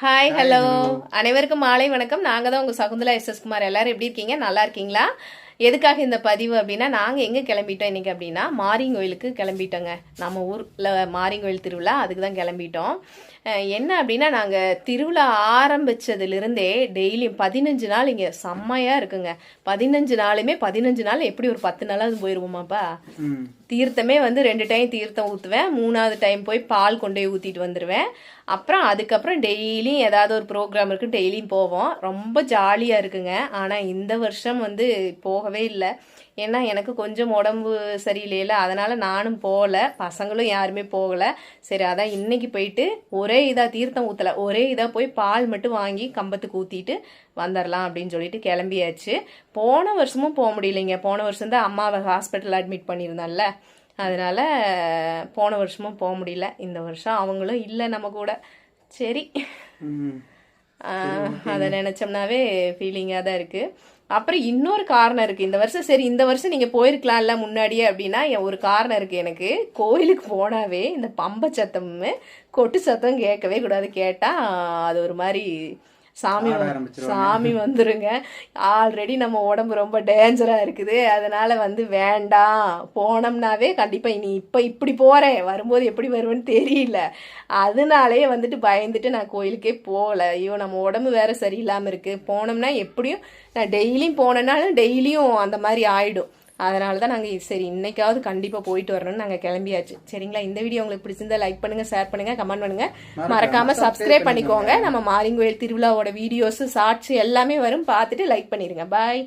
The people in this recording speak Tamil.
ஹாய் ஹலோ அனைவருக்கும் மாலை வணக்கம். நாங்கள் தான் உங்கள் சகுந்தலா எஸ்எஸ் குமார். எல்லாரும் எப்படி இருக்கீங்க? நல்லா இருக்கீங்களா? எதுக்காக இந்த பதிவு அப்படின்னா, நாங்கள் எங்கே கிளம்பிட்டோம் இன்றைக்கி அப்படின்னா, மாரியங்கோயிலுக்கு கிளம்பிட்டோங்க. நம்ம ஊரில் மாரியங்கோயில் திருவிழா, அதுக்கு தான் கிளம்பிட்டோம். என்ன அப்படின்னா, நாங்கள் திருவிழா ஆரம்பித்ததுலேருந்தே டெய்லியும் 15 நாள் இங்கே செம்மையாக இருக்குங்க. 15 நாளுமே 15 நாள் எப்படி ஒரு 10 நாளாவது போயிடுவோமாப்பா. தீர்த்தமே வந்து 2 டைம் தீர்த்தம் ஊற்றுவேன், 3வது டைம் போய் பால் கொண்டு போய் ஊற்றிட்டு வந்துடுவேன். அப்புறம் அதுக்கப்புறம் டெய்லியும் ஏதாவது ஒரு ப்ரோக்ராம் இருக்குது, டெய்லியும் போவோம். ரொம்ப ஜாலியாக இருக்குங்க. ஆனால் இந்த வருஷம் வந்து போகவே இல்லை. ஏன்னா எனக்கு கொஞ்சம் உடம்பு சரியில்லையில, அதனால் நானும் போகலை, பசங்களும் யாருமே போகலை. சரி, அதான் இன்னைக்கு போயிட்டு ஒரே இதாக தீர்த்தம் ஊற்றலை, ஒரே இதாக போய் பால் மட்டும் வாங்கி கம்பத்துக்கு ஊற்றிட்டு வந்துடலாம் அப்படின்னு சொல்லிட்டு கிளம்பியாச்சு. போன வருஷமும் போக முடியலைங்க. போன வருஷம் தான் அம்மாவை ஹாஸ்பிட்டல் அட்மிட் பண்ணியிருந்தான்ல, அதனால் போன வருஷமும் போக முடியல. இந்த வருஷம் அவங்களும் இல்லை நம்ம கூட. சரி, அதை நினச்சோம்னாவே ஃபீலிங்காக தான் இருக்குது. அப்புறம் இன்னொரு காரணம் இருக்குது இந்த வருஷம். சரி, இந்த வருஷம் நீங்கள் போயிருக்கலாம்ல முன்னாடியே அப்படின்னா ஒரு காரணம் இருக்குது எனக்கு. கோயிலுக்கு போனாவே இந்த பம்பை சத்தம் கொட்டு சத்தம் கேட்கவே கூடாது. கேட்டால் அது ஒரு மாதிரி சாமி வந்துருங்க. ஆல்ரெடி நம்ம உடம்பு ரொம்ப டேஞ்சராக இருக்குது, அதனால வந்து வேண்டாம். போனோம்னாவே கண்டிப்பாக இனி இப்படி போகிறேன், வரும்போது எப்படி வருவேன்னு தெரியல, அதனாலே வந்துட்டு பயந்துட்டு நான் கோயிலுக்கே போகலை. ஐயோ, நம்ம உடம்பு வேற சரியில்லாமல் இருக்குது. போனோம்னா எப்படியும் நான் டெய்லியும் போனேன்னாலும் டெய்லியும் அந்த மாதிரி ஆயிடும். அதனால தான் நாங்கள் சரி இன்னைக்காவது கண்டிப்பாக போயிட்டு வரணும்னு நாங்கள் கிளம்பியாச்சு. சரிங்களா? இந்த வீடியோ உங்களுக்கு பிடிச்சிருந்தா லைக் பண்ணுங்கள், ஷேர் பண்ணுங்கள், கமெண்ட் பண்ணுங்கள், மறக்காமல் சப்ஸ்கிரைப் பண்ணிக்கோங்க. நம்ம மாரியங்கோயில் திருவிழாவோட வீடியோஸ், ஷார்ட்ஸ் எல்லாமே வரும், பார்த்துட்டு லைக் பண்ணிடுங்க. பாய்.